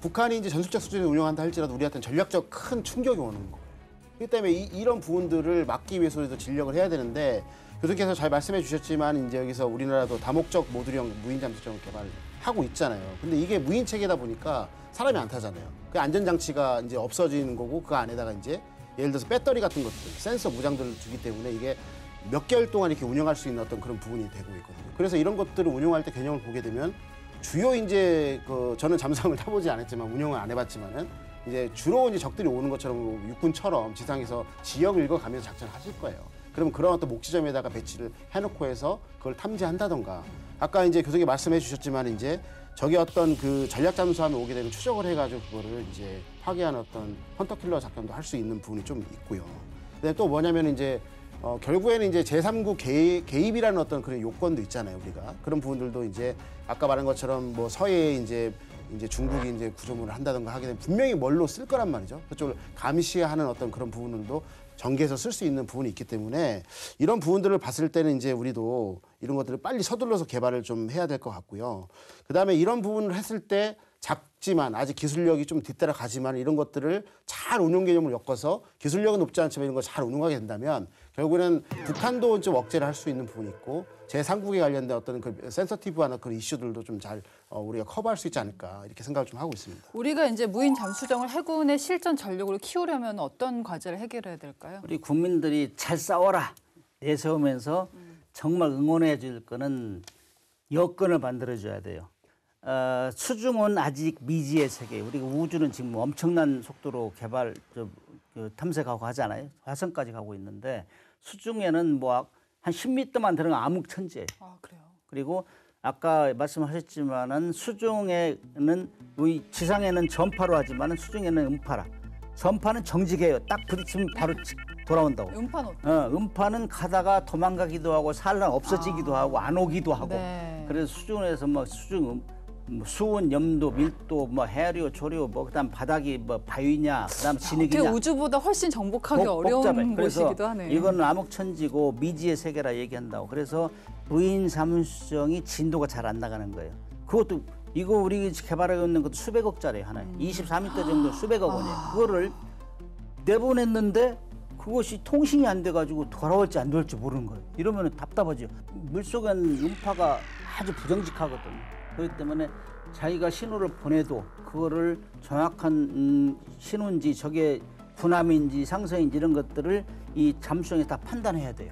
Speaker 3: 북한이 이제 전술적 수준을 운영한다 할지라도 우리한테는 전략적 큰 충격이 오는 거예요. 그렇기 때문에 이런 부분들을 막기 위해서도 진력을 해야 되는데 교수께서 잘 말씀해 주셨지만 이제 여기서 우리나라도 다목적 모듈형 무인 잠수정 개발하고 있잖아요. 근데 이게 무인 체계다 보니까 사람이 안 타잖아요. 그 안전 장치가 이제 없어지는 거고 그 안에다가 이제 예를 들어서 배터리 같은 것들, 센서 무장들을 두기 때문에 이게 몇 개월 동안 이렇게 운영할 수 있는 어떤 그런 부분이 되고 있거든요. 그래서 이런 것들을 운영할 때 개념을 보게 되면 주요 이제 저는 잠수함을 타보지 않았지만 운영을 안 해봤지만은 이제 주로 이제 적들이 오는 것처럼 육군처럼 지상에서 지역을 읽어가면서 작전을 하실 거예요. 그러면 그런 어떤 목지점에다가 배치를 해놓고 해서 그걸 탐지한다던가 아까 이제 교수님 말씀해 주셨지만 이제 저기 어떤 그 전략 잠수함이 오게 되면 추적을 해가지고 그거를 이제 파괴하는 어떤 헌터킬러 작전도 할 수 있는 부분이 좀 있고요. 근데 또 뭐냐면 이제 결국에는 이제 제3국 개입이라는 어떤 그런 요건도 있잖아요, 우리가. 그런 부분들도 이제 아까 말한 것처럼 뭐 서해에 이제 중국이 이제 구조물을 한다든가 하게 되면 분명히 뭘로 쓸 거란 말이죠. 그쪽을 감시하는 어떤 그런 부분들도 전개해서 쓸 수 있는 부분이 있기 때문에 이런 부분들을 봤을 때는 이제 우리도 이런 것들을 빨리 서둘러서 개발을 좀 해야 될 것 같고요. 그다음에 이런 부분을 했을 때 작지만 아직 기술력이 좀 뒤따라가지만 이런 것들을 잘 운용 개념을 엮어서 기술력은 높지 않지만 이런 걸 잘 운용하게 된다면 결국에는 북한도 좀 억제를 할 수 있는 부분이 있고 제3국에 관련된 어떤 그 센서티브한 그런 이슈들도 좀 잘 우리가 커버할 수 있지 않을까 이렇게 생각을 좀 하고 있습니다.
Speaker 1: 우리가 이제 무인 잠수정을 해군의 실전 전력으로 키우려면 어떤 과제를 해결해야 될까요?
Speaker 2: 우리 국민들이 잘 싸워라 내세우면서 정말 응원해 줄 거는 여건을 만들어 줘야 돼요. 수중은 아직 미지의 세계. 우리가 우주는 지금 엄청난 속도로 개발, 탐색하고 하잖아요. 화성까지 가고 있는데 수중에는 뭐 한 10m만 들어가면 암흑천지예요.
Speaker 1: 아, 그래요.
Speaker 2: 그리고 아까 말씀하셨지만은 수중에는 우리 지상에는 전파로 하지만은 수중에는 음파라. 전파는 정직해요. 딱 부딪히면 바로 돌아온다고.
Speaker 1: 음파는
Speaker 2: 음파는 가다가 도망가기도 하고 살랑 없어지기도 하고 안 오기도 하고.
Speaker 1: 네.
Speaker 2: 그래서 수중에서 뭐 수온, 염도, 밀도, 뭐 해류, 조류, 뭐 그다음 바닥이 뭐 바위냐, 그다음 진흙이냐.
Speaker 1: 우주보다 훨씬 정복하기
Speaker 2: 복잡해.
Speaker 1: 어려운
Speaker 2: 그래서
Speaker 1: 곳이기도 하네요.
Speaker 2: 이거는 암흑천지고 미지의 세계라 얘기한다고. 그래서 무인 잠수정이 진도가 잘 안 나가는 거예요. 그것도 이거 우리 개발하고 있는 것도 수백억짜리 하나에 24m 정도 수백억 원이에요. 그거를 내보냈는데 그것이 통신이 안 돼가지고 돌아올지 안 돌지 모르는 거예요. 이러면 답답하죠. 물속엔 음파가 아주 부정직하거든요. 그렇기 때문에 자기가 신호를 보내도 그거를 정확한 신호인지 저게 군함인지 상성인지 이런 것들을 이 잠수정이 다 판단해야 돼요.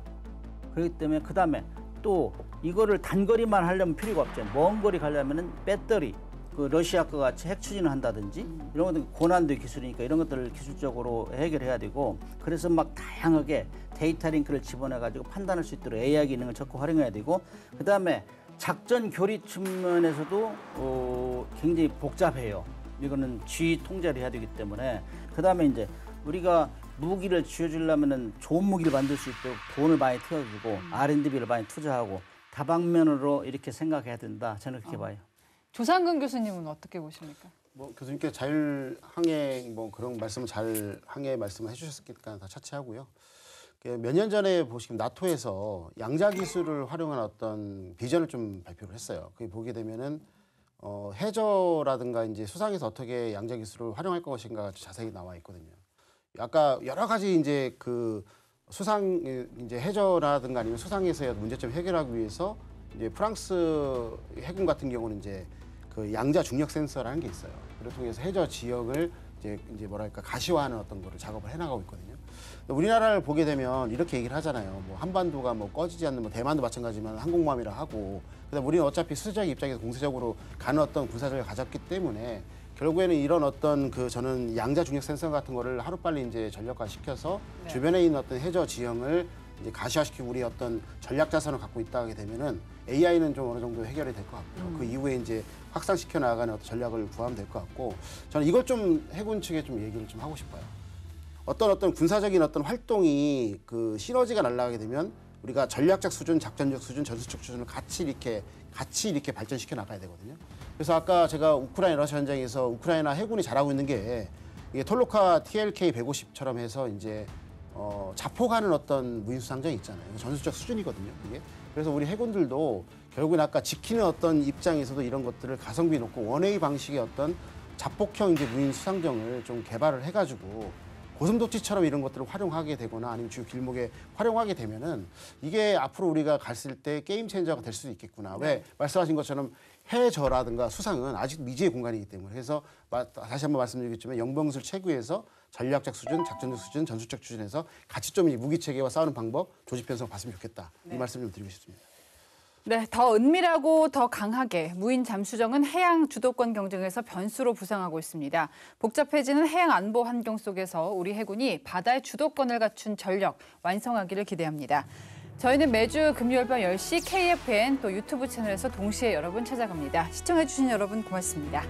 Speaker 2: 그렇기 때문에 그다음에 또 이거를 단거리만 하려면 필요가 없죠. 먼 거리 가려면은 배터리, 그 러시아 거 같이 핵 추진을 한다든지 이런 것들 고난도 기술이니까 이런 것들을 기술적으로 해결해야 되고 그래서 막 다양하게 데이터 링크를 집어넣어가지고 판단할 수 있도록 AI 기능을 적극 활용해야 되고 그다음에 작전 교리 측면에서도 굉장히 복잡해요. 이거는 G 통제를 해야 되기 때문에 그다음에 이제 우리가 무기를 쥐어주려면은 좋은 무기를 만들 수 있도록 돈을 많이 태워주고 R&D비를 많이 투자하고 다방면으로 이렇게 생각해야 된다. 저는 그렇게 봐요.
Speaker 1: 조상근 교수님은 어떻게 보십니까?
Speaker 3: 뭐 교수님께서 자율항해 뭐 그런 말씀을 자율항해 말씀을 해주셨으니까 다 차치하고요. 몇 년 전에 보시면 나토에서 양자 기술을 활용한 어떤 비전을 좀 발표를 했어요. 그게 보게 되면은 해저라든가 이제 수상에서 어떻게 양자 기술을 활용할 것인가 자세히 나와 있거든요. 아까 여러 가지 이제 그 수상 이제 해저라든가 아니면 수상에서의 문제점 해결하기 위해서 이제 프랑스 해군 같은 경우는 이제 그 양자 중력 센서라는 게 있어요. 그를 통해서 해저 지역을 이제 뭐랄까 가시화하는 어떤 거를 작업을 해나가고 있거든요. 우리나라를 보게 되면 이렇게 얘기를 하잖아요. 뭐 한반도가 뭐 꺼지지 않는 뭐 대만도 마찬가지지만 항공모함이라 하고 그다음 우리는 어차피 수세적 입장에서 공세적으로 가는 어떤 군사력을 가졌기 때문에 결국에는 이런 어떤 저는 양자 중력 센서 같은 거를 하루빨리 이제 전력화 시켜서 주변에 있는 어떤 해저 지형을 이제 가시화시키고 우리 어떤 전략 자산을 갖고 있다 하게 되면은 AI는 좀 어느 정도 해결이 될 것 같고요. 그 이후에 이제 확산시켜 나가는 어떤 전략을 구하면 될 것 같고 저는 이걸 좀 해군 측에 좀 얘기를 좀 하고 싶어요. 어떤 군사적인 어떤 활동이 그 시너지가 날아가게 되면 우리가 전략적 수준, 작전적 수준, 전술적 수준을 같이 이렇게 발전시켜 나가야 되거든요. 그래서 아까 제가 우크라이나 러시아 현장에서 우크라이나 해군이 잘하고 있는 게 이게 톨로카 TLK 150처럼 해서 이제 자폭하는 어떤 무인 수상정이 있잖아요. 전술적 수준이거든요. 이게. 그래서 우리 해군들도 결국은 아까 지키는 어떤 입장에서도 이런 것들을 가성비 높고 원웨이 방식의 어떤 자폭형 이제 무인 수상정을 좀 개발을 해가지고 고슴도치처럼 이런 것들을 활용하게 되거나 아니면 주요 길목에 활용하게 되면은 이게 앞으로 우리가 갔을 때 게임 체인저가 될 수도 있겠구나. 왜 말씀하신 것처럼 해저라든가 수상은 아직 미지의 공간이기 때문에 그래서 다시 한번 말씀드리겠지만 영병술 체구에서 전략적 수준, 작전적 수준, 전술적 수준에서 같이 좀 이 무기 체계와 싸우는 방법, 조직 편성 봤으면 좋겠다. 이 말씀 좀 드리고 싶습니다.
Speaker 1: 네, 더 은밀하고 더 강하게 무인 잠수정은 해양 주도권 경쟁에서 변수로 부상하고 있습니다. 복잡해지는 해양 안보 환경 속에서 우리 해군이 바다의 주도권을 갖춘 전력 완성하기를 기대합니다. 저희는 매주 금요일 밤 10시 KFN 또 유튜브 채널에서 동시에 여러분 찾아갑니다. 시청해주신 여러분 고맙습니다.